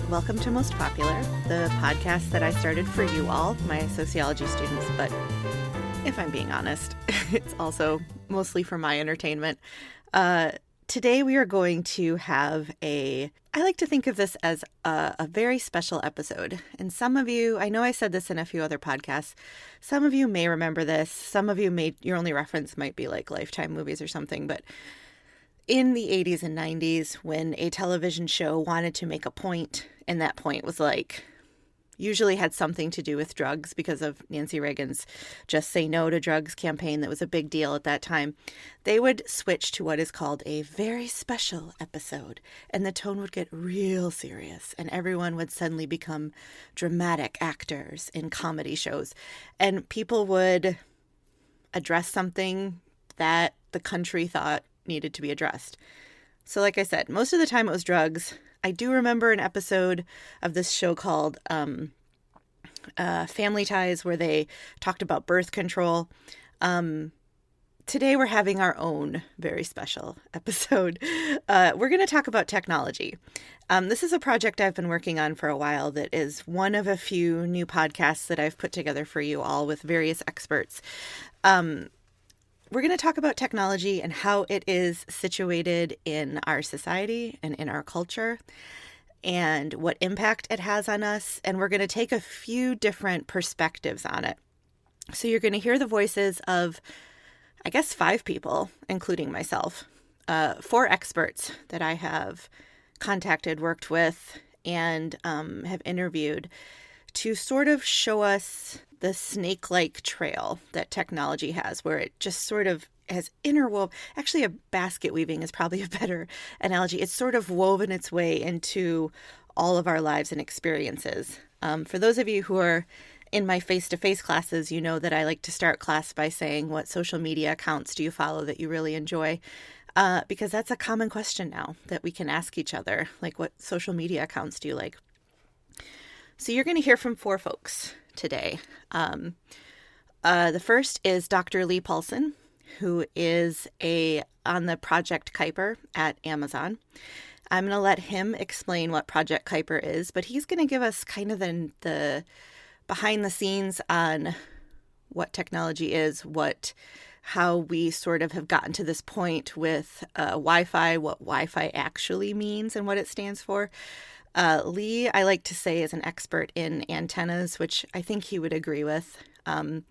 Welcome to Most Popular, the podcast that I started for you all, my sociology students, but if I'm being honest, it's also mostly for my entertainment. Today we are going to have I like to think of this as a very special episode. And some of you, I know I said this in a few other podcasts, some of you may remember this, some of you your only reference might be like Lifetime movies or something, but in the 80s and 90s, when a television show wanted to make a point, and that point was usually had something to do with drugs because of Nancy Reagan's Just Say No to Drugs campaign that was a big deal at that time, they would switch to what is called a very special episode, and the tone would get real serious, and everyone would suddenly become dramatic actors in comedy shows, and people would address something that the country thought needed to be addressed. So like I said, most of the time it was drugs. I do remember an episode of this show called Family Ties where they talked about birth control. Today we're having our own very special episode. We're going to talk about technology. This is a project I've been working on for a while that is one of a few new podcasts that I've put together for you all with various experts. We're going to talk about technology and how it is situated in our society and in our culture and what impact it has on us. And we're going to take a few different perspectives on it. So you're going to hear the voices of, I guess, 5 people, including myself, 4 experts that I have contacted, worked with, and have interviewed to sort of show us the snake-like trail that technology has, where it just sort of has interwoven. Actually, a basket weaving is probably a better analogy. It's sort of woven its way into all of our lives and experiences. For those of you who are in my face-to-face classes, you know that I like to start class by saying, what social media accounts do you follow that you really enjoy? Because that's a common question now that we can ask each other, like, what social media accounts do you like? So you're going to hear from 4 folks today. The first is Dr. Lee Paulson, who is on the Project Kuiper at Amazon. I'm going to let him explain what Project Kuiper is, but he's going to give us kind of the behind the scenes on what technology is, how we sort of have gotten to this point with Wi-Fi, what Wi-Fi actually means and what it stands for. Lee, I like to say, is an expert in antennas, which I think he would agree with, and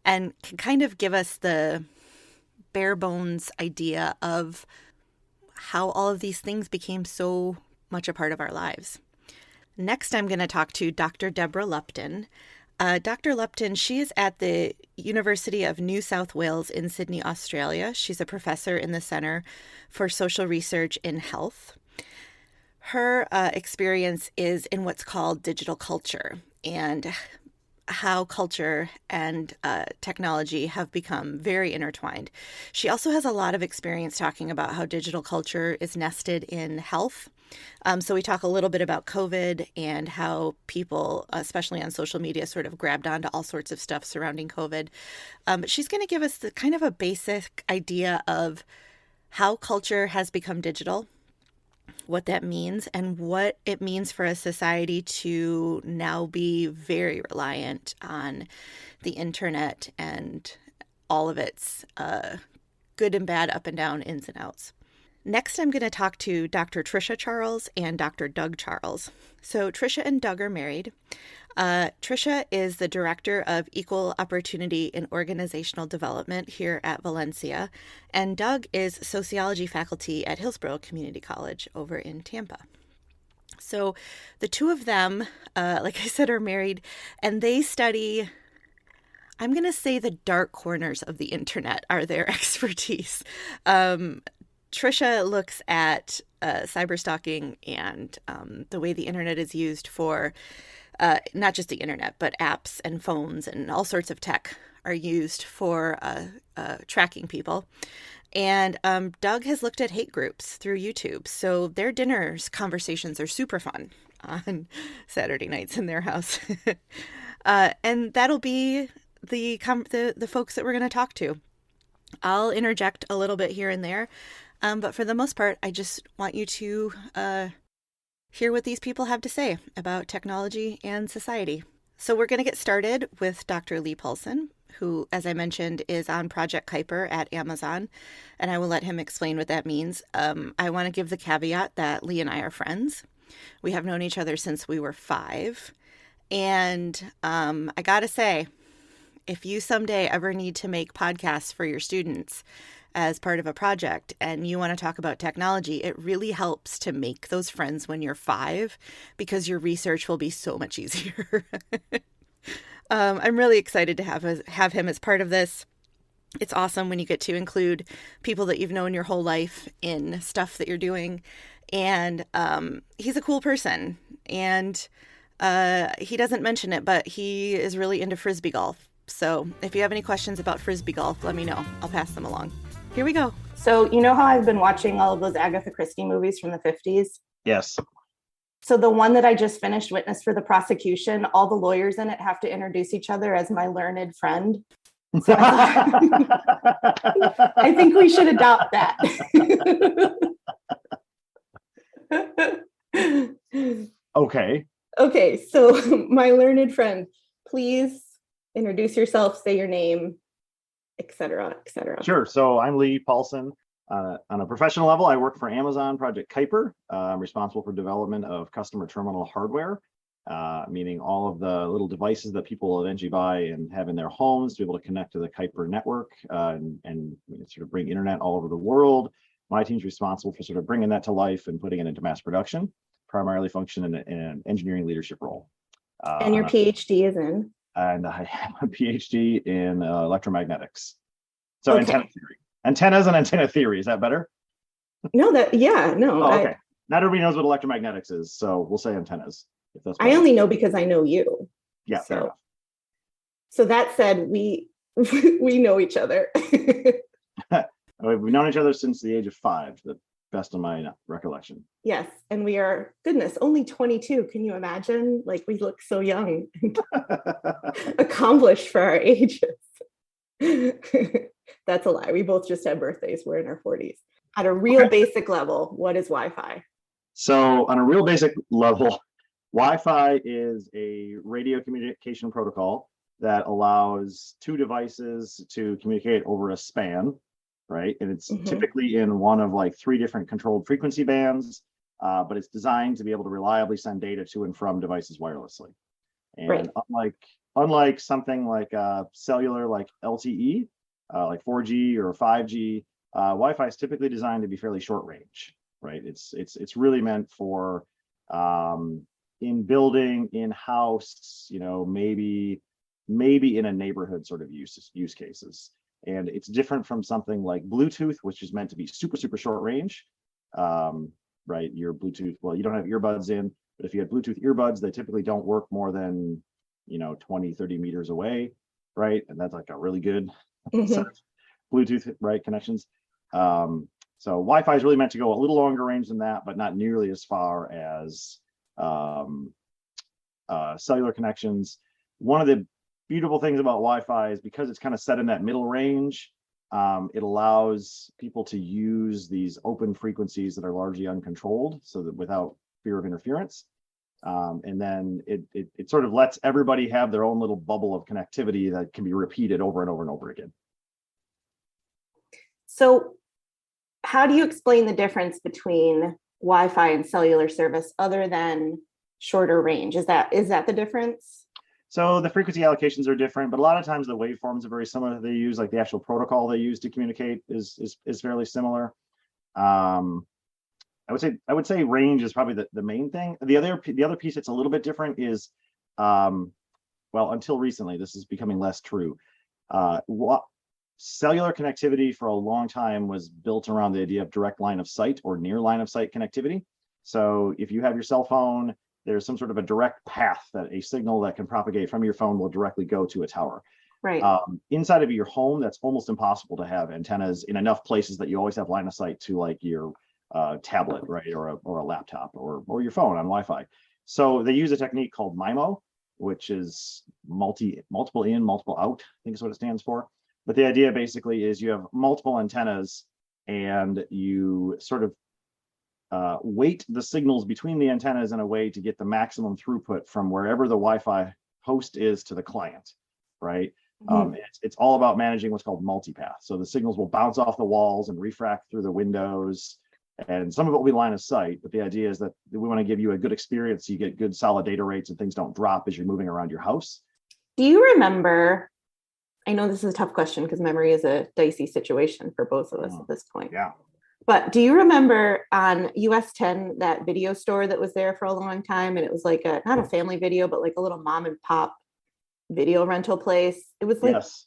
can kind of give us the bare bones idea of how all of these things became so much a part of our lives. Next, I'm going to talk to Dr. Deborah Lupton. Dr. Lupton, she is at the University of New South Wales in Sydney, Australia. She's a professor in the Centre for Social Research in Health. Her experience is in what's called digital culture and how culture and technology have become very intertwined. She also has a lot of experience talking about how digital culture is nested in health. So we talk a little bit about COVID and how people, especially on social media, sort of grabbed onto all sorts of stuff surrounding COVID. But she's going to give us the kind of a basic idea of how culture has become digital, what that means, and what it means for a society to now be very reliant on the internet and all of its good and bad, up and down, ins and outs. Next, I'm going to talk to Dr. Tricia Charles and Dr. Doug Charles. So Tricia and Doug are married. Tricia is the Director of Equal Opportunity in Organizational Development here at Valencia, and Doug is Sociology faculty at Hillsborough Community College over in Tampa. So the two of them, like I said, are married, and they study, I'm going to say, the dark corners of the internet are their expertise. Tricia looks at cyberstalking and the way the internet is used for not just the internet, but apps and phones and all sorts of tech are used for tracking people. And Doug has looked at hate groups through YouTube. So their dinners conversations are super fun on Saturday nights in their house. And that'll be the folks that we're going to talk to. I'll interject a little bit here and there. But for the most part, I just want you to hear what these people have to say about technology and society. So we're going to get started with Dr. Lee Paulson, who, as I mentioned, is on Project Kuiper at Amazon, and I will let him explain what that means. I want to give the caveat that Lee and I are friends. We have known each other since we were 5. And I got to say, if you someday ever need to make podcasts for your students as part of a project and you want to talk about technology, it really helps to make those friends when you're 5 because your research will be so much easier. I'm really excited to have him as part of this. It's awesome when you get to include people that you've known your whole life in stuff that you're doing. And he's a cool person. And he doesn't mention it, but he is really into Frisbee golf. So if you have any questions about Frisbee golf, let me know. I'll pass them along. Here we go. So you know how I've been watching all of those Agatha Christie movies from the 50s? Yes. So the one that I just finished, Witness for the Prosecution, all the lawyers in it have to introduce each other as my learned friend. So I think we should adopt that. Okay. Okay, so my learned friend, please introduce yourself, say your name, etc., etc. Sure. So I'm Lee Paulson. On a professional level, I work for Amazon Project Kuiper. I'm responsible for development of customer terminal hardware, meaning all of the little devices that people will eventually buy and have in their homes to be able to connect to the Kuiper network and sort of bring internet all over the world. My team's responsible for sort of bringing that to life and putting it into mass production, primarily function in an engineering leadership role. And your PhD is in? And I have a PhD in electromagnetics. So okay. Antenna theory. Antennas and antenna theory. Is that better? No, no. Oh, okay. Not everybody knows what electromagnetics is, so we'll say antennas. If that's I only know because I know you. Yeah, fair enough. So that said, we know each other. We've known each other since the age of 5, to the best of my recollection. Yes, and we are, goodness, only 22. Can you imagine? Like, we look so young, accomplished for our ages. That's a lie. We both just had birthdays. We're in our 40s. At a real basic level, what is Wi-Fi? So on a real basic level, Wi-Fi is a radio communication protocol that allows 2 devices to communicate over a span, right? And it's typically in one of like 3 different controlled frequency bands, but it's designed to be able to reliably send data to and from devices wirelessly. And unlike something like cellular, like LTE, like 4G or 5G, Wi-Fi is typically designed to be fairly short range, right? It's really meant for in building, in house, maybe in a neighborhood sort of use cases. And it's different from something like Bluetooth, which is meant to be super, super short range, right? Your Bluetooth, well, you don't have earbuds in, but if you have Bluetooth earbuds, they typically don't work more than, 20, 30 meters away, right? And that's like a really good set of Bluetooth, right, connections. So Wi-Fi is really meant to go a little longer range than that, but not nearly as far as cellular connections. One of the beautiful things about Wi-Fi is because it's kind of set in that middle range, it allows people to use these open frequencies that are largely uncontrolled, so that without fear of interference. And then it sort of lets everybody have their own little bubble of connectivity that can be repeated over and over and over again. So how do you explain the difference between Wi-Fi and cellular service other than shorter range? Is that the difference? So the frequency allocations are different, but a lot of times the waveforms are very similar. They use, like, the actual protocol they use to communicate is fairly similar. I would say range is probably the main thing. The other piece that's a little bit different is, well, until recently, this is becoming less true. Cellular connectivity for a long time was built around the idea of direct line of sight or near line of sight connectivity. So if you have your cell phone, there's some sort of a direct path that a signal that can propagate from your phone will directly go to a tower. Right. Inside of your home, that's almost impossible to have antennas in enough places that you always have line of sight to, like, your tablet, right, or a laptop or your phone on Wi-Fi. So they use a technique called MIMO, which is multiple in, multiple out, I think is what it stands for. But the idea basically is you have multiple antennas and you sort of weight the signals between the antennas in a way to get the maximum throughput from wherever the Wi-Fi host is to the client, right? It's all about managing what's called multipath. So the signals will bounce off the walls and refract through the windows, and some of it will be line of sight. But the idea is that we want to give you a good experience so you get good solid data rates and things don't drop as you're moving around your house. Do you remember? I know this is a tough question because memory is a dicey situation for both of us at this point. Yeah. But do you remember on US 10, that video store that was there for a long time? And it was like not a family video, but like a little mom and pop video rental place. It was like, Yes.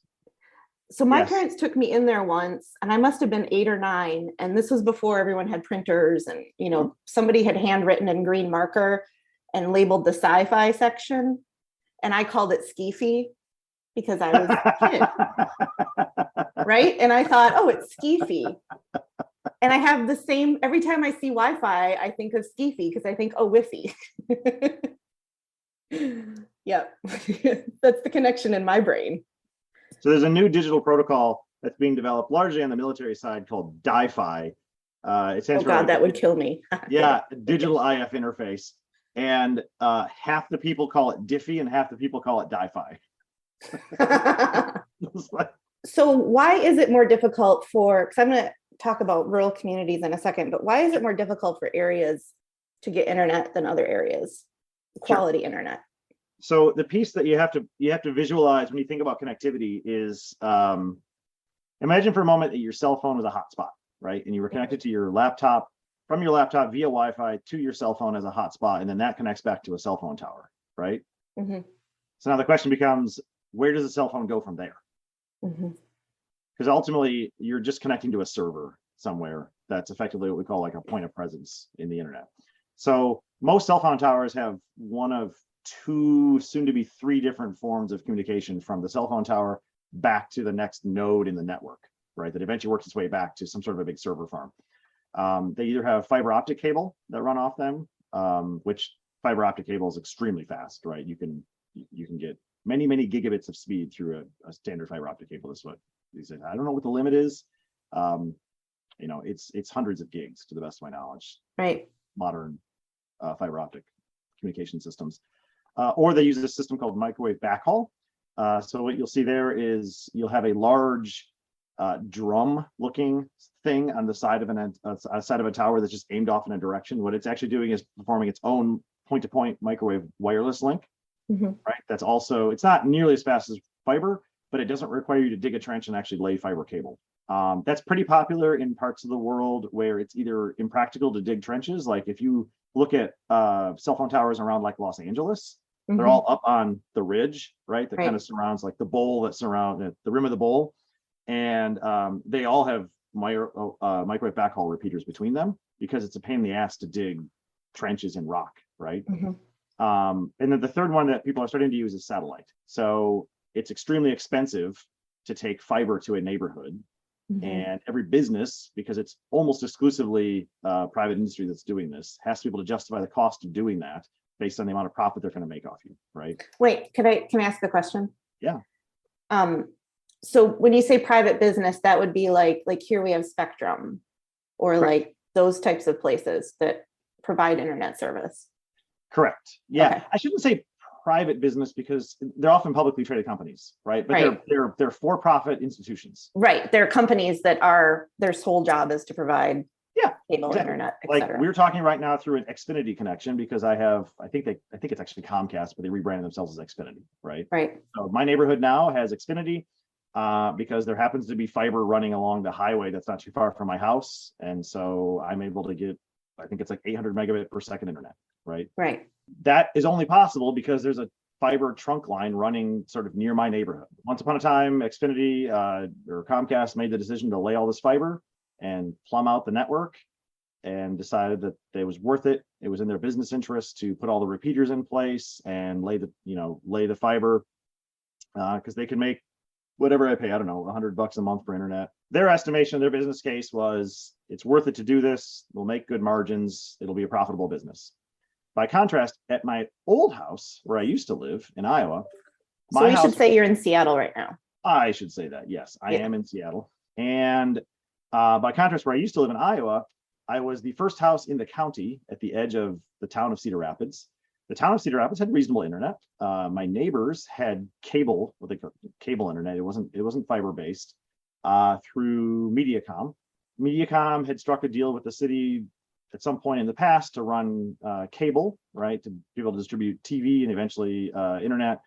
So my parents took me in there once, and I must have been 8 or 9. And this was before everyone had printers, and, you know, somebody had handwritten in green marker and labeled the sci-fi section. And I called it Skeefy because I was a kid. Right. And I thought, oh, it's Skeefy. And I have the same, every time I see Wi-Fi, I think of Skeefy because I think, oh, Wiffy. Yep. That's the connection in my brain. So there's a new digital protocol that's being developed largely on the military side called Di-Fi. It stands oh God, that would kill me. Yeah, digital IF interface. And half the people call it Diffie and half the people call it Di-Fi. So why is it more difficult for, because I'm going to talk about rural communities in a second, but why is it more difficult for areas to get internet than other areas, quality internet? So the piece that you have to visualize when you think about connectivity is, imagine for a moment that your cell phone was a hotspot, right? And you were connected to your laptop, from your laptop via Wi-Fi to your cell phone as a hotspot, and then that connects back to a cell phone tower, right? Mm-hmm. So now the question becomes, where does the cell phone go from there? Because ultimately, you're just connecting to a server somewhere that's effectively what we call like a point of presence in the internet. So most cell phone towers have one of 2, soon to be 3 different forms of communication from the cell phone tower back to the next node in the network, right? That eventually works its way back to some sort of a big server farm. They either have fiber optic cable that run off them, which fiber optic cable is extremely fast, right? You can get many gigabits of speed through a standard fiber optic cable. This is what they said. I don't know what the limit is. You know, it's hundreds of gigs to the best of my knowledge. Right. Modern fiber optic communication systems. Or they use a system called microwave backhaul. So what you'll see there is you'll have a large drum-looking thing on the side of a tower that's just aimed off in a direction. What it's actually doing is performing its own point-to-point microwave wireless link. Right. That's also, it's not nearly as fast as fiber, but it doesn't require you to dig a trench and actually lay fiber cable. That's pretty popular in parts of the world where it's either impractical to dig trenches. Like if you look at cell phone towers around like Los Angeles, they're all up on the ridge, right? That kind of surrounds like the bowl that surrounds the rim of the bowl. And they all have microwave backhaul repeaters between them because it's a pain in the ass to dig trenches in rock, right? And then the third one that people are starting to use is satellite. So it's extremely expensive to take fiber to a neighborhood. And every business, because it's almost exclusively private industry that's doing this, has to be able to justify the cost of doing that based on the amount of profit they're going to make off you, right? Wait, can I ask a question? Yeah. So when you say private business, that would be like here we have Spectrum or like those types of places that provide internet service. Correct. Yeah. Okay. I shouldn't say private business because they're often publicly traded companies, right? But they're for-profit institutions. Right. They're companies that their sole job is to provide cable, internet, like we're talking right now through an Xfinity connection because I think it's actually Comcast, but they rebranded themselves as Xfinity, right? Right. So my neighborhood now has Xfinity because there happens to be fiber running along the highway that's not too far from my house. And so I'm able to get, I think it's like 800 megabit per second internet, right? Right. That is only possible because there's a fiber trunk line running sort of near my neighborhood. Once upon a time, Xfinity or Comcast made the decision to lay all this fiber and plumb out the network and decided that it was worth it. It was in their business interest to put all the repeaters in place and lay the fiber because they can make whatever I pay, I don't know, $100 a month for internet. Their estimation, their business case was it's worth it to do this. We'll make good margins. It'll be a profitable business. By contrast, at my old house where I used to live in Iowa, so you should say you're in Seattle right now. I should say that. Yes, I am in Seattle. And by contrast, where I used to live in Iowa, I was the first house in the county at the edge of the town of Cedar Rapids. The town of Cedar Rapids had reasonable internet. My neighbors had cable, what they call cable internet. It wasn't fiber based, through Mediacom. Mediacom had struck a deal with the city at some point in the past to run cable, right, to be able to distribute TV and eventually internet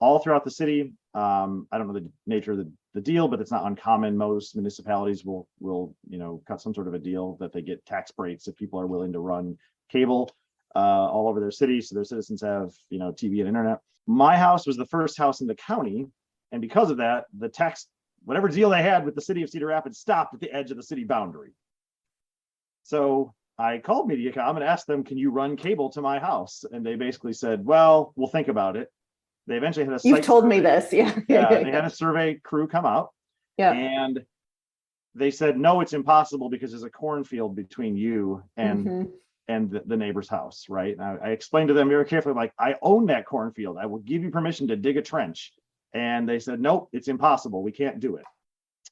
all throughout the city. I don't know the nature of the deal, but it's not uncommon. Most municipalities will cut some sort of a deal that they get tax breaks if people are willing to run cable all over their city, so their citizens have TV and internet. My house was the first house in the county, and because of that, the tax, whatever deal they had with the city of Cedar Rapids, stopped at the edge of the city boundary. So I called Mediacom and asked them, can you run cable to my house? And they basically said, well, we'll think about it. They eventually had a You've told me this. Yeah. They had a survey crew come out. Yeah. And they said, no, it's impossible because there's a cornfield between you and the neighbor's house, right? And I explained to them very carefully, like, I own that cornfield. I will give you permission to dig a trench. And they said, nope, it's impossible. We can't do it.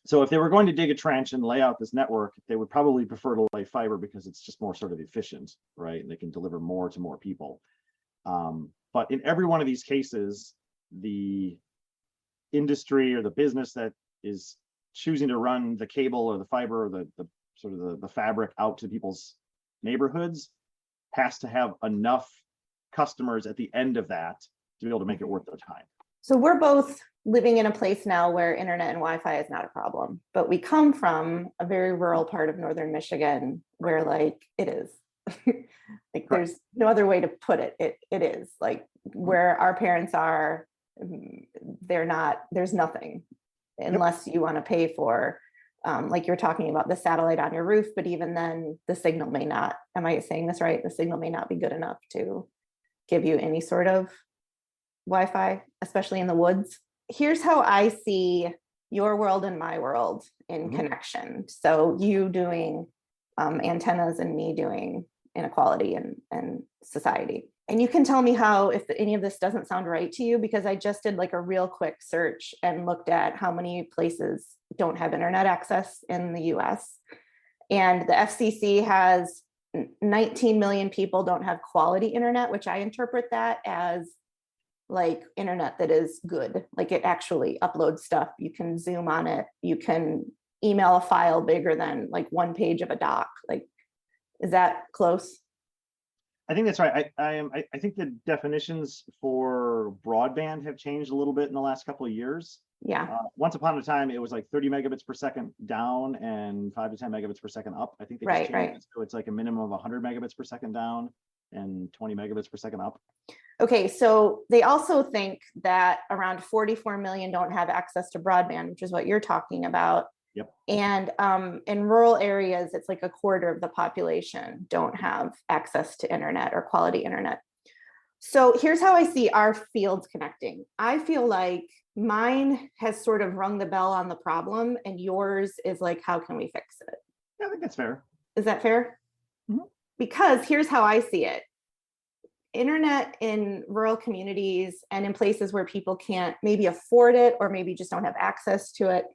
So if they were going to dig a trench and lay out this network, they would probably prefer to lay fiber because it's just more sort of efficient, right? And they can deliver more to more people. But in every one of these cases, the industry or the business that is choosing to run the cable or the fiber or the sort of the fabric out to people's neighborhoods has to have enough customers at the end of that to be able to make it worth their time. So we're both living in a place now where internet and Wi-Fi is not a problem, but we come from a very rural part of northern Michigan where like it is. Like there's no other way to put it. It is like where our parents are, there's nothing unless you want to pay for like you're talking about the satellite on your roof, but even then the signal may not, am I saying this right? The signal may not be good enough to give you any sort of Wi-Fi, especially in the woods. Here's how I see your world and my world in connection. So you doing antennas and me doing inequality and society. And you can tell me how, if any of this doesn't sound right to you, because I just did like a real quick search and looked at how many places don't have internet access in the US. And the FCC has 19 million people don't have quality internet, which I interpret that as like internet that is good. Like it actually uploads stuff. You can zoom on it. You can email a file bigger than like one page of a doc. Like, is that close? I think that's right. I think the definitions for broadband have changed a little bit in the last couple of years. Yeah. Once upon a time, it was like 30 megabits per second down and 5 to 10 megabits per second up. I think they just changed it. So it's like a minimum of 100 megabits per second down and 20 megabits per second up. Okay, so they also think that around 44 million don't have access to broadband, which is what you're talking about. Yep. And in rural areas, it's like a quarter of the population don't have access to internet or quality internet. So here's how I see our fields connecting. I feel like mine has sort of rung the bell on the problem and yours is like, how can we fix it? Yeah, I think that's fair. Is that fair? Mm-hmm. Because here's how I see it. Internet in rural communities and in places where people can't maybe afford it or maybe just don't have access to it,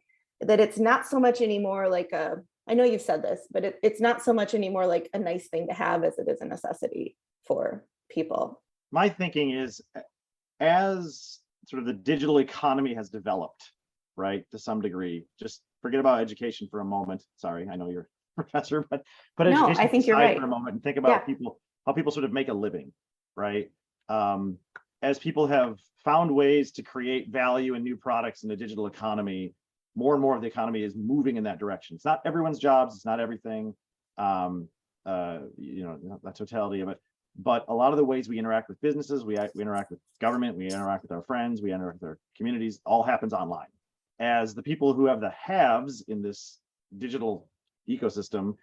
that it's not so much anymore like I know you've said this, but it's not so much anymore like a nice thing to have as it is a necessity for people. My thinking is, as sort of the digital economy has developed, right, to some degree, just forget about education for a moment. Sorry, I know you're a professor, but education I think you're right for a moment and think about how people sort of make a living, right? As people have found ways to create value and new products in the digital economy, more and more of the economy is moving in that direction. It's not everyone's jobs, it's not everything, not the totality of it, but a lot of the ways we interact with businesses, we interact with government, we interact with our friends, we interact with our communities, all happens online. As the people who have the haves in this digital ecosystem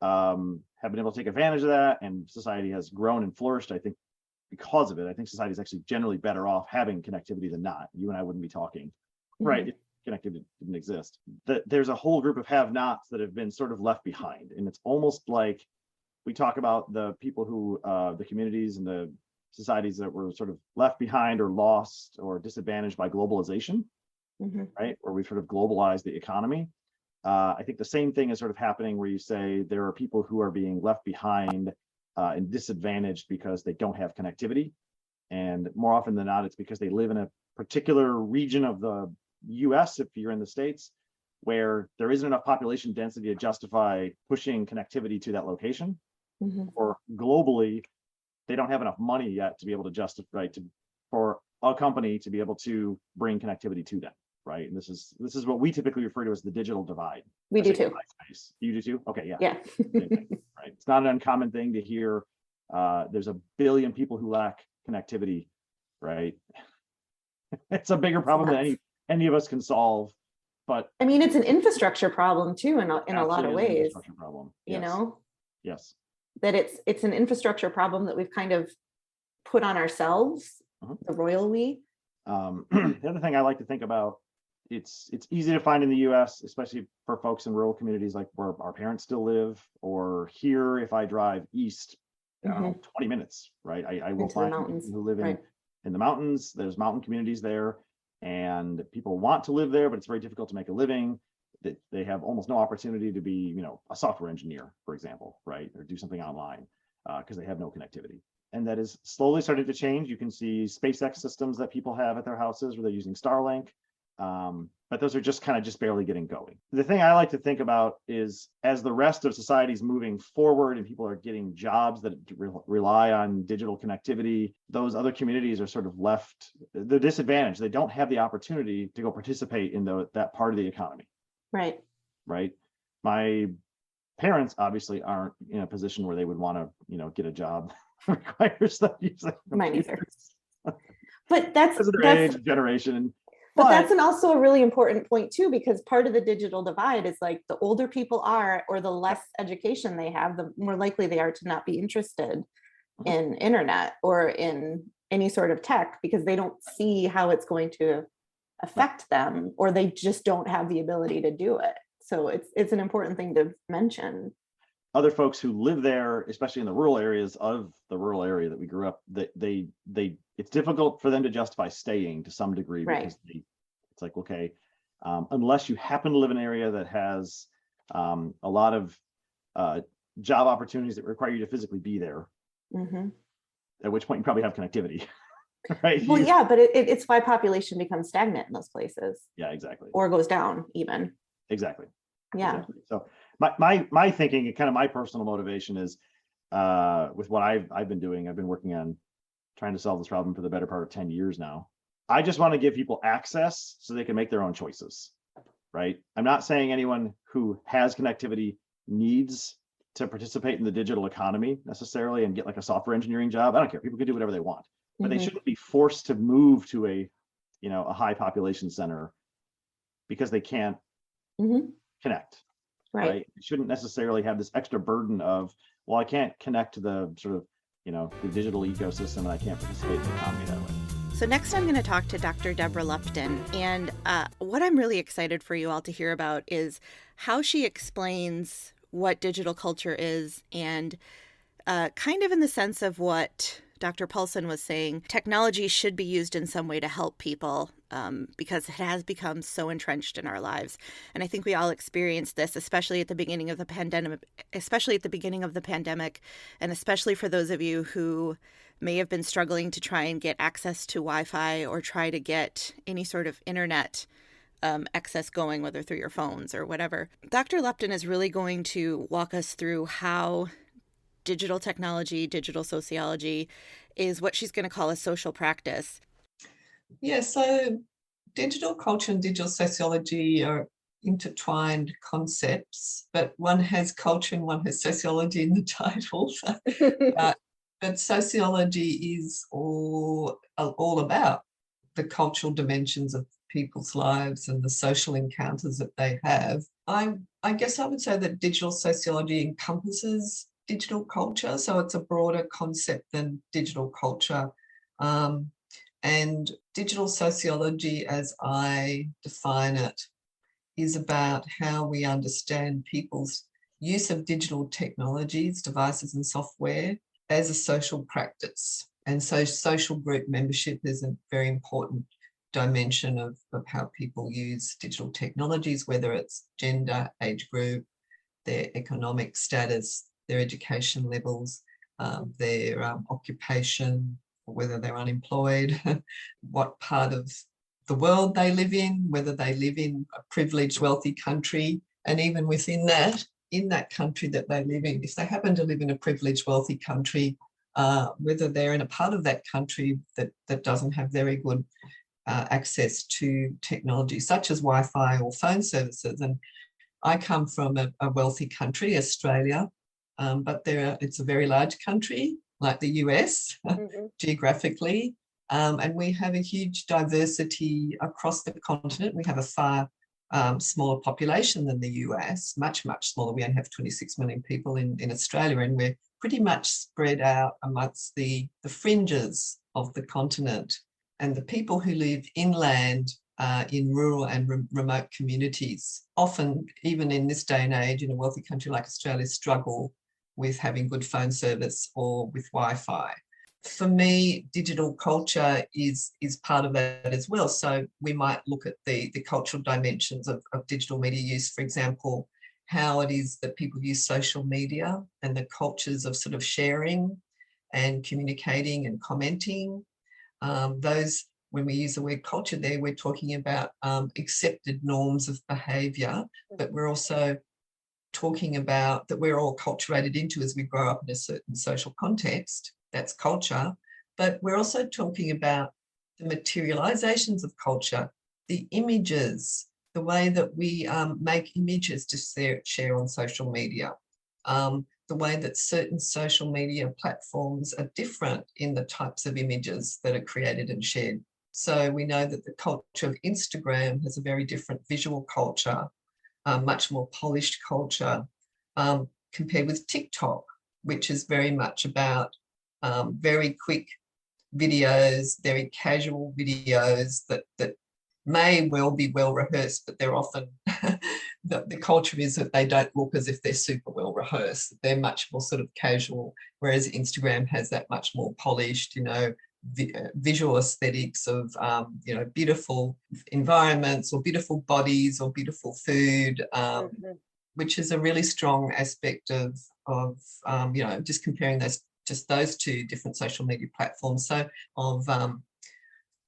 have been able to take advantage of that, and society has grown and flourished, I think, because of it. I think society is actually generally better off having connectivity than not. You and I wouldn't be talking, right? If connectivity didn't exist. There's a whole group of have-nots that have been sort of left behind, and it's almost like we talk about the people who, the communities and the societies that were sort of left behind or lost or disadvantaged by globalization, right? Where we've sort of globalized the economy. I think the same thing is sort of happening where you say there are people who are being left behind and disadvantaged because they don't have connectivity. And more often than not, it's because they live in a particular region of the US, if you're in the States, where there isn't enough population density to justify pushing connectivity to that location. Or globally, they don't have enough money yet to be able to justify for a company to be able to bring connectivity to them, right? And this is what we typically refer to as the digital divide. We do too. You do too? Okay, yeah. Yeah. Right. It's not an uncommon thing to hear. There's a billion people who lack connectivity, right? It's a bigger problem than any of us can solve. But I mean, it's an infrastructure problem too, in a lot of ways. Infrastructure problem. You know? Yes. That it's an infrastructure problem that we've kind of put on ourselves, the royal we. The other thing I like to think about, it's easy to find in the US, especially for folks in rural communities like where our parents still live, or here if I drive east, I don't know, 20 minutes, right? I will find people who live in the mountains. There's mountain communities there, and people want to live there, but it's very difficult to make a living. They have almost no opportunity to be, a software engineer, for example, right? Or do something online because they have no connectivity. And that is slowly starting to change. You can see SpaceX systems that people have at their houses where they're using Starlink. But those are just barely getting going. The thing I like to think about is as the rest of society is moving forward and people are getting jobs that rely on digital connectivity, those other communities are sort of left, they're disadvantaged. They don't have the opportunity to go participate in that part of the economy. Right. My parents obviously aren't in a position where they would want to, get a job that requires them using computers. But that's their age, generation. But that's also a really important point too, because part of the digital divide is like the older people are, or the less education they have, the more likely they are to not be interested in internet or in any sort of tech, because they don't see how it's going to affect them, or they just don't have the ability to do it. So it's an important thing to mention. Other folks who live there, especially in the rural areas of the rural area that we grew up, they it's difficult for them to justify staying to some degree, because it's like, okay, unless you happen to live in an area that has a lot of job opportunities that require you to physically be there, at which point you probably have connectivity. Right. Well, yeah, but it's why population becomes stagnant in those places. Yeah, exactly. Or goes down even. Exactly. Yeah. Exactly. So my thinking and kind of my personal motivation is with what I've been doing. I've been working on trying to solve this problem for the better part of 10 years now. I just want to give people access so they can make their own choices. Right. I'm not saying anyone who has connectivity needs to participate in the digital economy necessarily and get like a software engineering job. I don't care. People can do whatever they want. But they shouldn't be forced to move to a high population center because they can't connect. Right. They shouldn't necessarily have this extra burden of, well, I can't connect to the sort of, the digital ecosystem and I can't participate in the economy that way. So next I'm going to talk to Dr. Deborah Lupton. And what I'm really excited for you all to hear about is how she explains what digital culture is, and kind of in the sense of what Dr. Paulson was saying, technology should be used in some way to help people because it has become so entrenched in our lives. And I think we all experienced this, especially at the beginning of the pandemic, and especially for those of you who may have been struggling to try and get access to Wi-Fi or try to get any sort of internet access going, whether through your phones or whatever. Dr. Lupton is really going to walk us through how digital technology, digital sociology is what she's going to call a social practice. Yeah, so digital culture and digital sociology are intertwined concepts, but one has culture and one has sociology in the title. But sociology is all about the cultural dimensions of people's lives and the social encounters that they have. I guess I would say that digital sociology encompasses digital culture, so it's a broader concept than digital culture. And digital sociology, as I define it, is about how we understand people's use of digital technologies, devices and software as a social practice. And so social group membership is a very important dimension of how people use digital technologies, whether it's gender, age group, their economic status, their education levels, their occupation, or whether they're unemployed, what part of the world they live in, whether they live in a privileged, wealthy country, and even within that, in that country that they live in, if they happen to live in a privileged, wealthy country, whether they're in a part of that country that doesn't have very good access to technology, such as Wi-Fi or phone services. And I come from a wealthy country, Australia, but it's a very large country, like the US, geographically, and we have a huge diversity across the continent. We have a far smaller population than the US, much, much smaller. We only have 26 million people in Australia, and we're pretty much spread out amongst the fringes of the continent. And the people who live inland in rural and remote communities, often, even in this day and age, in a wealthy country like Australia, struggle with having good phone service or with Wi-Fi. For me, digital culture is part of that as well. So we might look at the cultural dimensions of digital media use, for example, how it is that people use social media and the cultures of sort of sharing and communicating and commenting. Those, when we use the word culture there, we're talking about accepted norms of behaviour, but we're also talking about that we're all acculturated into as we grow up in a certain social context. That's culture. But we're also talking about the materializations of culture, the images, the way that we make images to share on social media, the way that certain social media platforms are different in the types of images that are created and shared. So we know that the culture of Instagram has a very different visual culture, much more polished culture, compared with TikTok, which is very much about very quick videos, very casual videos that may well be well rehearsed, but they're often, the culture is that they don't look as if they're super well rehearsed. They're much more sort of casual, whereas Instagram has that much more polished, visual aesthetics of, beautiful environments or beautiful bodies or beautiful food, which is a really strong aspect of just comparing those two different social media platforms. So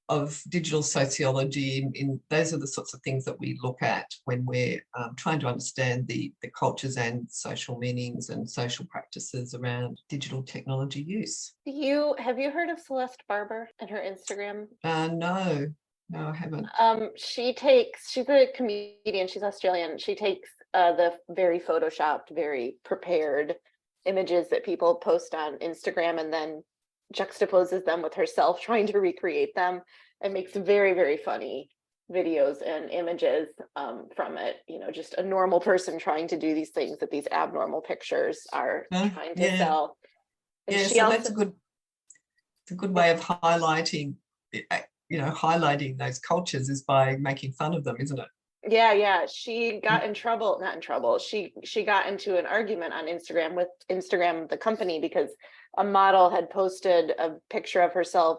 of digital sociology, in those are the sorts of things that we look at when we're trying to understand the cultures and social meanings and social practices around digital technology use. Have you heard of Celeste Barber and her Instagram? No, I haven't. She's a comedian, she's Australian. She takes the very photoshopped, very prepared images that people post on Instagram and then juxtaposes them with herself trying to recreate them, and makes very, very funny videos and images from it. Just a normal person trying to do these things that these abnormal pictures are trying to sell. And so that's a good way of highlighting those cultures, is by making fun of them, isn't it? Yeah. She got not in trouble. She got into an argument on Instagram with Instagram, the company, because a model had posted a picture of herself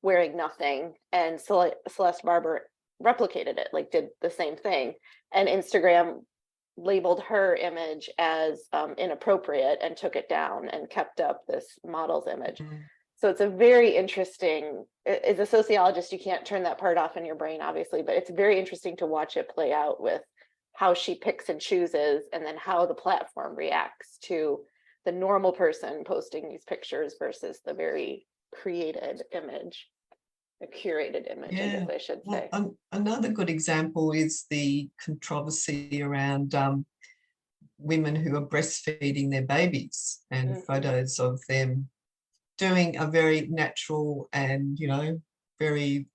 wearing nothing, and Celeste Barber replicated it, like did the same thing. And Instagram labeled her image as inappropriate and took it down and kept up this model's image. So it's a very interesting, as a sociologist, you can't turn that part off in your brain, obviously, but it's very interesting to watch it play out with how she picks and chooses, and then how the platform reacts to the normal person posting these pictures versus the very created image, a curated image, I guess I should say. Another good example is the controversy around women who are breastfeeding their babies, and photos of them doing a very natural and, very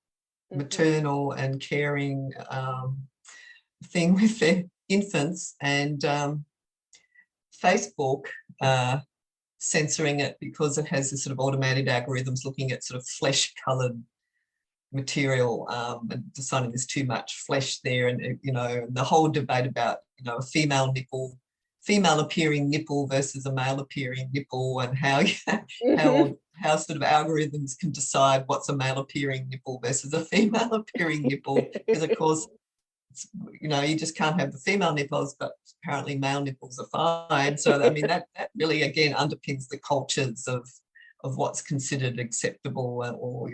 maternal and caring thing with their infants, and Facebook censoring it because it has this sort of automated algorithms looking at sort of flesh-coloured material and deciding there's too much flesh there, and the whole debate about a female appearing nipple versus a male appearing nipple, and how how sort of algorithms can decide what's a male appearing nipple versus a female appearing nipple, because of course, you just can't have the female nipples, but apparently male nipples are fine. So I mean that really again underpins the cultures of what's considered acceptable, or.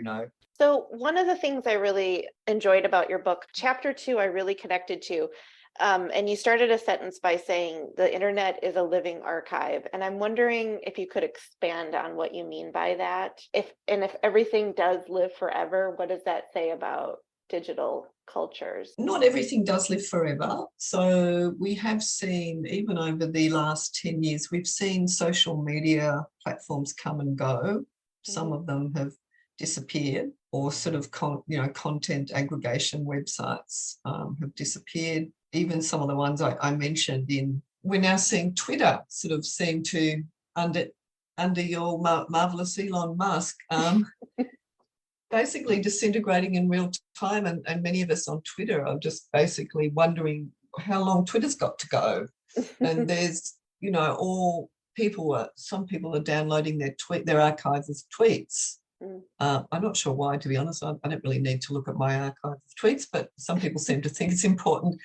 So one of the things I really enjoyed about your book, chapter 2, I really connected to. And you started a sentence by saying the internet is a living archive. And I'm wondering if you could expand on what you mean by that. If everything does live forever, what does that say about digital cultures? Not everything does live forever. So we have seen, even over the last 10 years, we've seen social media platforms come and go. Some of them have disappeared, or sort of content aggregation websites have disappeared. Even some of the ones I mentioned we're now seeing Twitter sort of seem to, under your marvelous Elon Musk, basically disintegrating in real time. And many of us on Twitter are just basically wondering how long Twitter's got to go. And there's, some people are downloading their archives of tweets. I'm not sure why, to be honest. I don't really need to look at my archive of tweets, but some people seem to think it's important,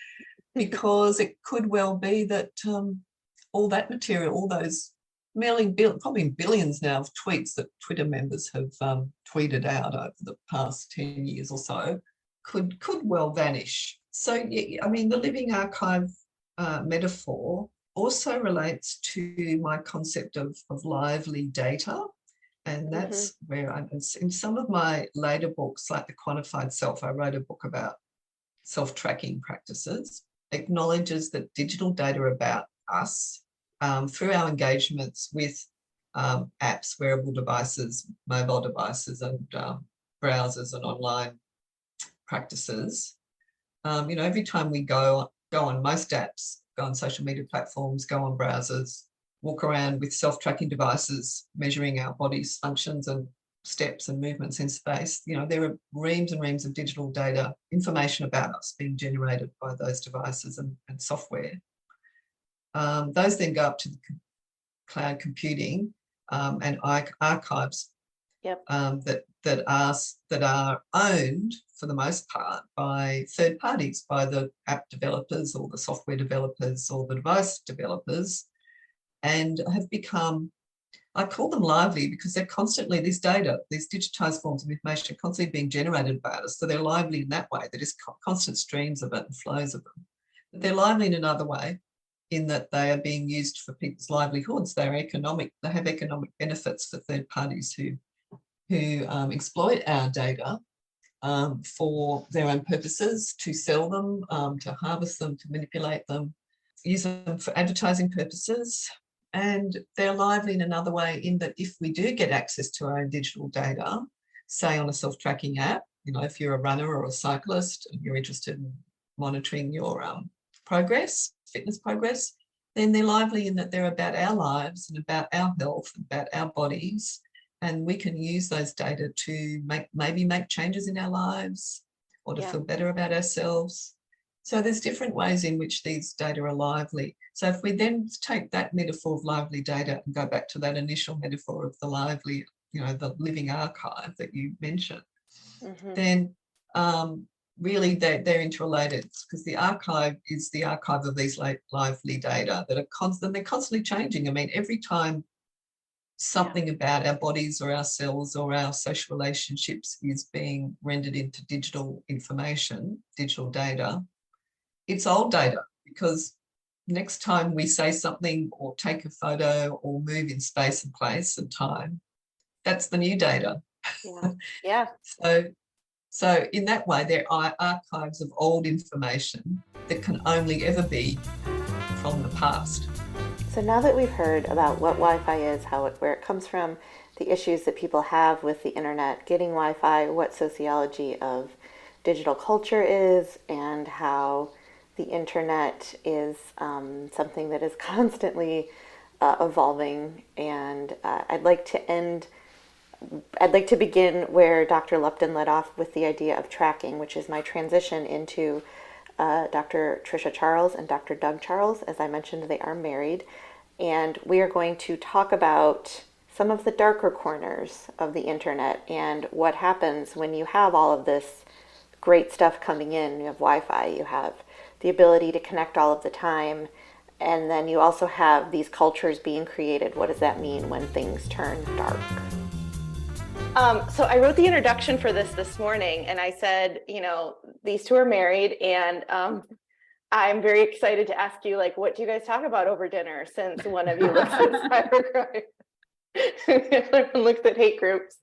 because it could well be that all that material, all those probably billions now of tweets that Twitter members have tweeted out over the past 10 years or so, could well vanish. So, yeah, I mean, the living archive metaphor also relates to my concept of lively data. And that's where in some of my later books, like The Quantified Self, I wrote a book about self-tracking practices, acknowledges that digital data about us through our engagements with apps, wearable devices, mobile devices, and browsers and online practices. Every time we go on most apps, go on social media platforms, go on browsers, walk around with self-tracking devices, measuring our body's functions and steps and movements in space. There are reams and reams of digital data, information about us being generated by those devices and software. Those then go up to the cloud computing and archives that are owned for the most part by third parties, by the app developers or the software developers or the device developers, and have become, I call them lively because they're constantly, this data, these digitized forms of information are constantly being generated about us. So they're lively in that way. They're just constant streams of it and flows of them. But they're lively in another way, in that they are being used for people's livelihoods. They have economic benefits for third parties who exploit our data for their own purposes, to sell them, to harvest them, to manipulate them, use them for advertising purposes. And they're lively in another way, in that if we do get access to our own digital data, say on a self-tracking app, if you're a runner or a cyclist and you're interested in monitoring your fitness progress, then they're lively in that they're about our lives and about our health, about our bodies. And we can use those data to maybe make changes in our lives, or to feel better about ourselves. So there's different ways in which these data are lively. So if we then take that metaphor of lively data and go back to that initial metaphor of the lively, the living archive that you mentioned, then really they're interrelated, because the archive is the archive of these lively data that are they're constantly changing. I mean, every time something about our bodies or our cells or our social relationships is being rendered into digital information, digital data, it's old data, because next time we say something or take a photo or move in space and place and time, that's the new data. Yeah. So in that way, there are archives of old information that can only ever be from the past. So now that we've heard about what Wi-Fi is, where it comes from, the issues that people have with the internet, getting Wi-Fi, what sociology of digital culture is, and how the internet is something that is constantly evolving. And I'd like to begin where Dr. Lupton led off, with the idea of tracking, which is my transition into Dr. Tricia Charles and Dr. Doug Charles. As I mentioned, they are married. And we are going to talk about some of the darker corners of the internet and what happens when you have all of this great stuff coming in. You have Wi-Fi, you have the ability to connect all of the time, and then you also have these cultures being created. What does that mean when things turn dark? So I wrote the introduction for this morning, and I said, these two are married, and I'm very excited to ask you, what do you guys talk about over dinner, since one of you looks at cybercrime? Everyone looks at hate groups.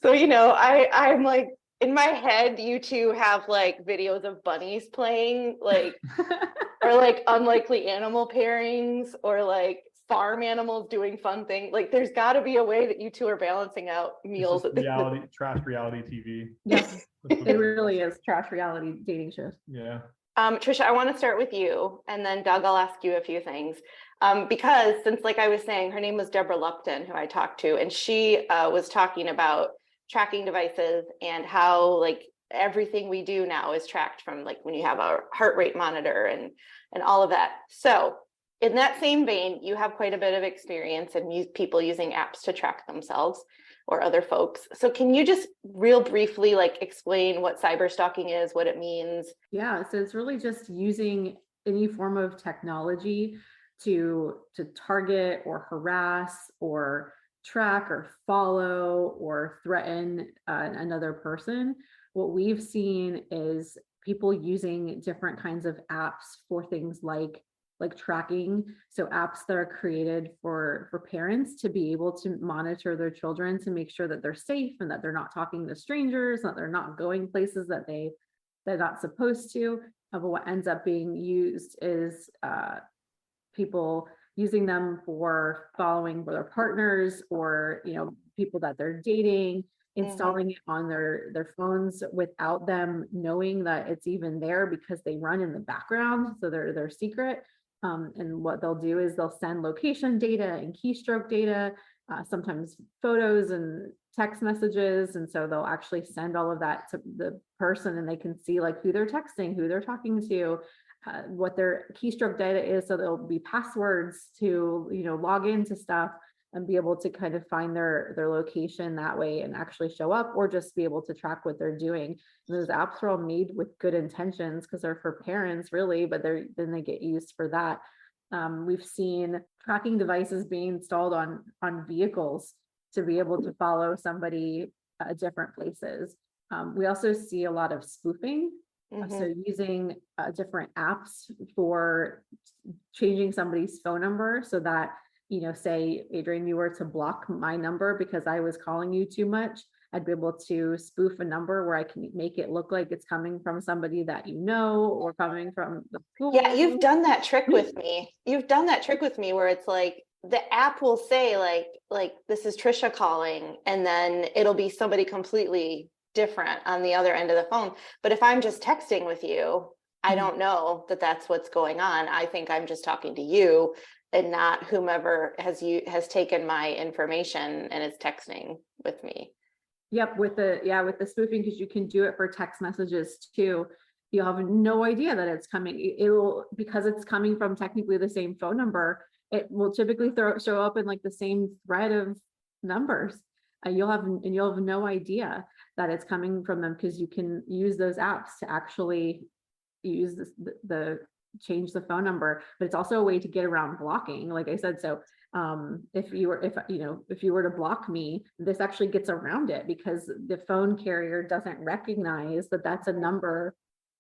So, I'm like, in my head, you two have videos of bunnies playing, or unlikely animal pairings, or farm animals doing fun things. There's got to be a way that you two are balancing out meals. Reality, trash reality TV. Yes, it really is trash reality dating shows. Yeah. Trisha, I want to start with you, and then Doug, I'll ask you a few things. Because since, I was saying, her name was Deborah Lupton, who I talked to, and she was talking about tracking devices and how everything we do now is tracked from when you have a heart rate monitor and all of that. So in that same vein, you have quite a bit of experience in people using apps to track themselves or other folks. So can you just real briefly explain what cyber stalking is, what it means? Yeah, so it's really just using any form of technology to target or harass or track or follow or threaten another person. What we've seen is people using different kinds of apps for things like tracking. So apps that are created for parents to be able to monitor their children to make sure that they're safe and that they're not talking to strangers, that they're not going places that they're not supposed to. But what ends up being used is people using them for following their partners or people that they're dating, installing it on their phones without them knowing that it's even there, because they run in the background, so they're secret. And what they'll do is they'll send location data and keystroke data, sometimes photos and text messages, and so they'll actually send all of that to the person, and they can see who they're texting, who they're talking to, what their keystroke data is, so there'll be passwords to log into stuff and be able to kind of find their location that way and actually show up, or just be able to track what they're doing. And those apps are all made with good intentions because they're for parents really, but then they get used for that. We've seen tracking devices being installed on vehicles to be able to follow somebody at different places. We also see a lot of spoofing. So using different apps for changing somebody's phone number so that, say, Adrienne, you were to block my number because I was calling you too much, I'd be able to spoof a number where I can make it look like it's coming from somebody that or coming from the school. Yeah, you've done that trick with me. You've done that trick with me where it's the app will say this is Trisha calling, and then it'll be somebody completely different on the other end of the phone. But if I'm just texting with you, I don't know that that's what's going on. I think I'm just talking to you and not whomever has taken my information and is texting with me. Yep, with the spoofing, because you can do it for text messages too. You'll have no idea that it's coming. It'll, because it's coming from technically the same phone number, it will typically show up in the same thread of numbers. You'll have no idea that it's coming from them, because you can use those apps to actually use the change the phone number. But it's also a way to get around blocking, like I said. So if you were to block me, this actually gets around it, because the phone carrier doesn't recognize that that's a number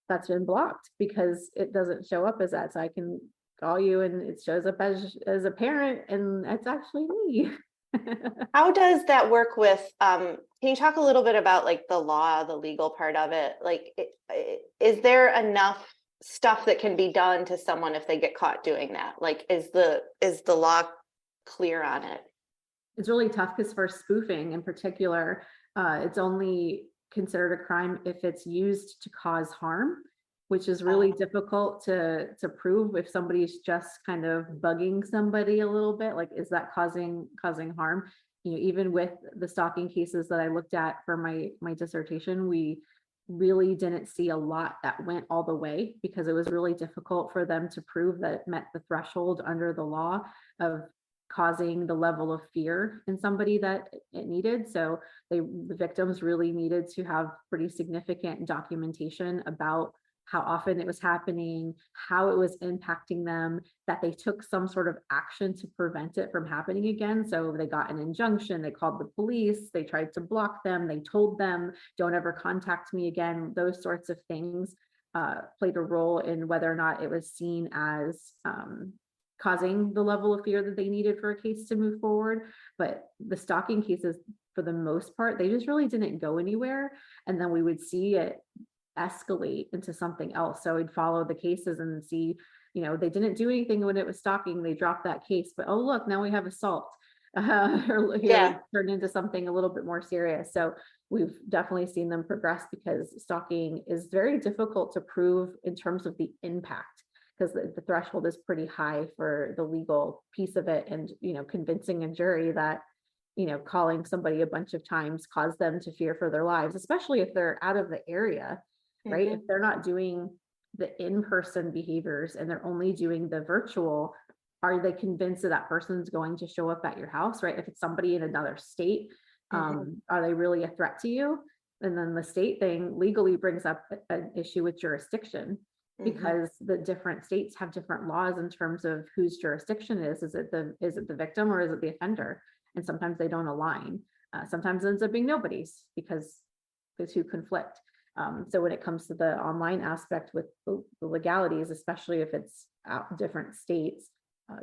that's been blocked, because it doesn't show up as that. So I can call you and it shows up as a parent, and it's actually me. How does that work with, can you talk a little bit about the law, the legal part of it? Is there enough stuff that can be done to someone if they get caught doing that? Is the law clear on it? It's really tough, because for spoofing in particular, it's only considered a crime if it's used to cause harm, which is really difficult to prove. If somebody's just kind of bugging somebody a little bit, is that causing harm? Even with the stalking cases that I looked at for my dissertation, we really didn't see a lot that went all the way, because it was really difficult for them to prove that it met the threshold under the law of causing the level of fear in somebody that it needed. So the victims really needed to have pretty significant documentation about how often it was happening, how it was impacting them, that they took some sort of action to prevent it from happening again. So they got an injunction, they called the police, they tried to block them, they told them, don't ever contact me again. Those sorts of things played a role in whether or not it was seen as causing the level of fear that they needed for a case to move forward. But the stalking cases, for the most part, they just really didn't go anywhere. And then we would see it escalate into something else. So we'd follow the cases and see, they didn't do anything when it was stalking, they dropped that case, but oh, look, now we have assault. Or turned into something a little bit more serious. So we've definitely seen them progress, because stalking is very difficult to prove in terms of the impact, because the threshold is pretty high for the legal piece of it. And, convincing a jury that, calling somebody a bunch of times caused them to fear for their lives, especially if they're out of the area, right? If they're not doing the in-person behaviors and they're only doing the virtual, are they convinced that person's going to show up at your house, right? If it's somebody in another state, are they really a threat to you? And then the state thing legally brings up an issue with jurisdiction, because the different states have different laws in terms of whose jurisdiction is. Is it the victim or is it the offender? And sometimes they don't align. Sometimes it ends up being nobody's, because the two conflict. So when it comes to the online aspect with the legalities, especially if it's out different states,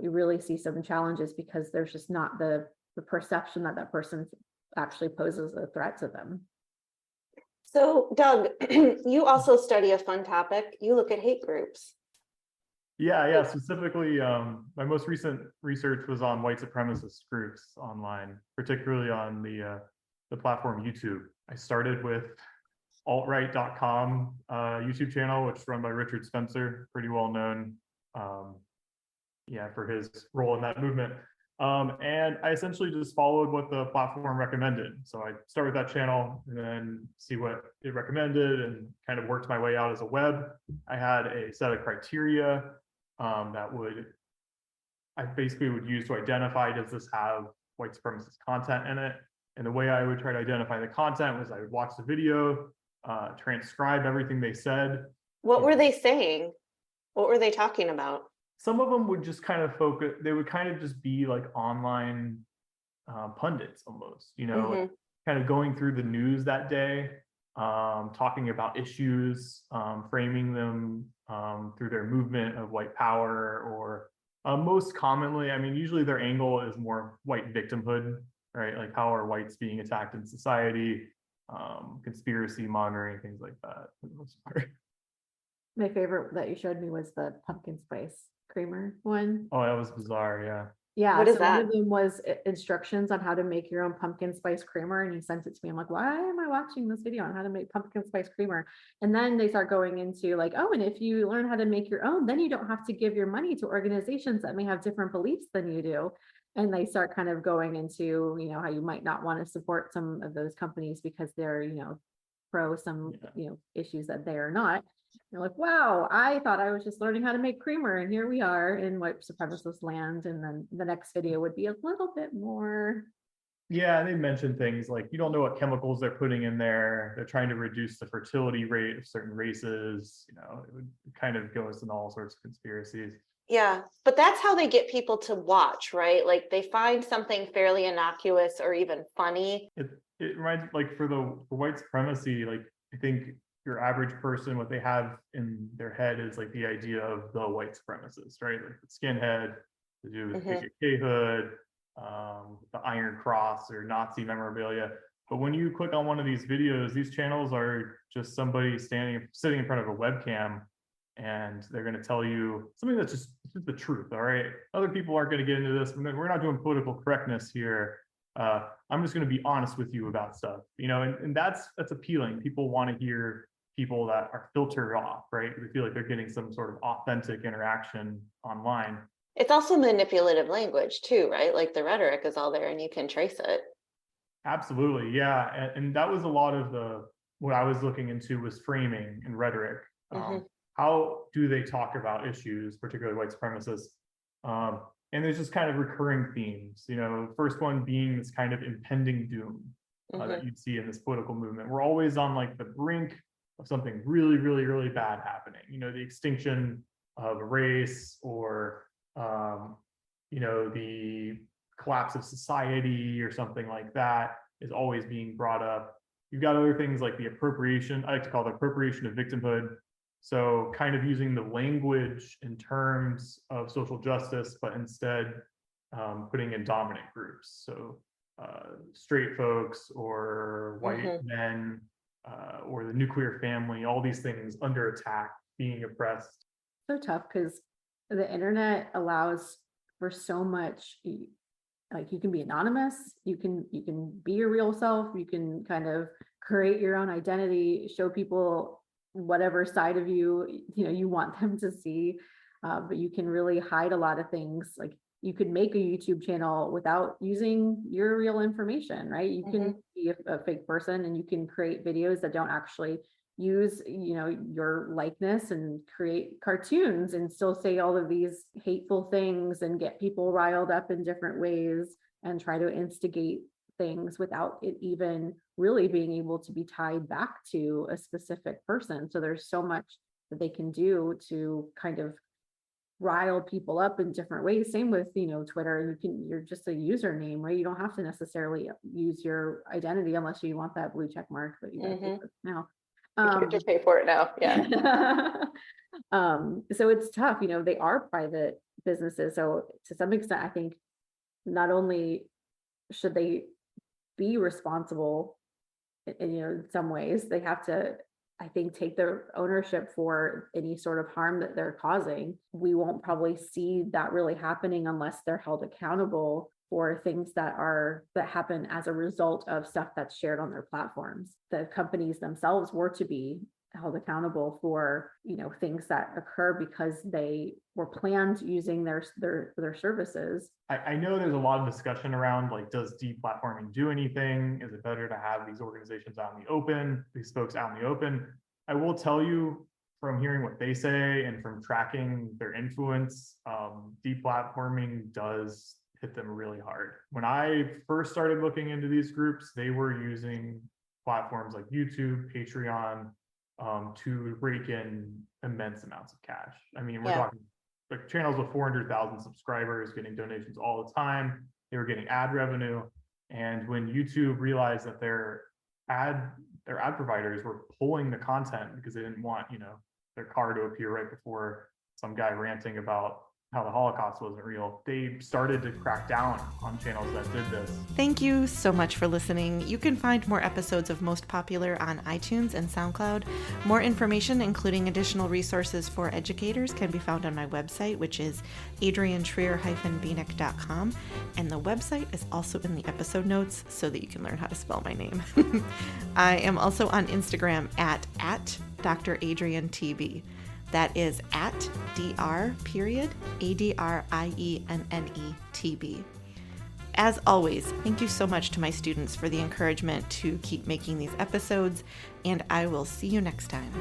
you really see some challenges, because there's just not the perception that person actually poses a threat to them. So, Doug, you also study a fun topic. You look at hate groups. Yeah. Specifically, my most recent research was on white supremacist groups online, particularly on the platform YouTube. I started with altright.com YouTube channel, which is run by Richard Spencer, pretty well known, for his role in that movement. And I essentially just followed what the platform recommended. So I started that channel and then see what it recommended, and kind of worked my way out as a web. I had a set of criteria that I basically would use to identify, does this have white supremacist content in it? And the way I would try to identify the content was I would watch the video, transcribe everything they said. What were they saying? What were they talking about? Some of them would just kind of focus, they would kind of just be like online pundits almost, kind of going through the news that day, talking about issues, framing them through their movement of white power, or most commonly, usually their angle is more white victimhood, right? Like, how are whites being attacked in society, conspiracy monitoring, things like that for the most part. My favorite that you showed me was the pumpkin spice creamer one. Oh, that was bizarre. Yeah. Yeah. What is that? One of them was instructions on how to make your own pumpkin spice creamer. And he sent it to me. I'm like, why am I watching this video on how to make pumpkin spice creamer? And then they start going into like, oh, and if you learn how to make your own, then you don't have to give your money to organizations that may have different beliefs than you do. And they start kind of going into, how you might not want to support some of those companies because they're, pro some, issues that they are not. You're like, wow, I thought I was just learning how to make creamer, and here we are in white supremacist land. And then the next video would be a little bit more. Yeah, they mentioned things like, you don't know what chemicals they're putting in there. They're trying to reduce the fertility rate of certain races. It would kind of go into all sorts of conspiracies. Yeah, but that's how they get people to watch, right? Like, they find something fairly innocuous or even funny. It reminds, like, for white supremacy, like, I think your average person, what they have in their head is like the idea of the white supremacist, right? Like the skinhead, to do with KKK hood, the Iron Cross or Nazi memorabilia. But when you click on one of these videos, these channels are just somebody sitting in front of a webcam, and they're going to tell you something that's just the truth. All right. Other people aren't going to get into this. We're not doing political correctness here. I'm just going to be honest with you about stuff, and that's appealing. People want to hear people that are filtered off, right? They feel like they're getting some sort of authentic interaction online. It's also manipulative language too, right? Like, the rhetoric is all there and you can trace it. Absolutely. Yeah. And that was a lot of what I was looking into was framing and rhetoric. Mm-hmm. How do they talk about issues, particularly white supremacists? And there's just kind of recurring themes. First one being this kind of impending doom that you'd see in this political movement. We're always on like the brink of something really, really, really bad happening. The extinction of a race, or the collapse of society or something like that is always being brought up. You've got other things like the appropriation, I like to call it appropriation of victimhood. So kind of using the language in terms of social justice, but instead putting in dominant groups. So straight folks, or white men, or the nuclear family, all these things under attack, being oppressed. So tough, because the internet allows for so much. Like, you can be anonymous, you can be your real self, you can kind of create your own identity, show people whatever side of you you want them to see, but you can really hide a lot of things. Like, you could make a YouTube channel without using your real information, right? You can be a fake person, and you can create videos that don't actually use your likeness, and create cartoons and still say all of these hateful things and get people riled up in different ways and try to instigate things without it even really being able to be tied back to a specific person. So there's so much that they can do to kind of rile people up in different ways. Same with Twitter. You're just a username, right? You don't have to necessarily use your identity unless you want that blue check mark, but you gotta pay for it now. You have to pay for it now. Yeah. So it's tough. They are private businesses. So to some extent, I think not only should they be responsible in some ways, they have to, I think, take their ownership for any sort of harm that they're causing. We won't probably see that really happening unless they're held accountable for things that happen as a result of stuff that's shared on their platforms. The companies themselves were to be held accountable for things that occur because they were planned using their services. I know there's a lot of discussion around, like, does deplatforming do anything? Is it better to have these organizations out in the open, these folks out in the open? I will tell you, from hearing what they say and from tracking their influence, deplatforming does hit them really hard. When I first started looking into these groups, they were using platforms like YouTube, Patreon, to rake in immense amounts of cash. I mean, we're talking like channels with 400,000 subscribers getting donations all the time. They were getting ad revenue. And when YouTube realized that their ad providers were pulling the content because they didn't want, their car to appear right before some guy ranting about how the Holocaust wasn't real, they started to crack down on channels that did this. Thank you so much for listening. You can find more episodes of Most Popular on iTunes and SoundCloud. More information, including additional resources for educators, can be found on my website, which is Trier-Bieniek.com. And the website is also in the episode notes so that you can learn how to spell my name. I am also on Instagram at Dr. Adrienne TB. That is at Adriennetb. As always, thank you so much to my students for the encouragement to keep making these episodes, and I will see you next time.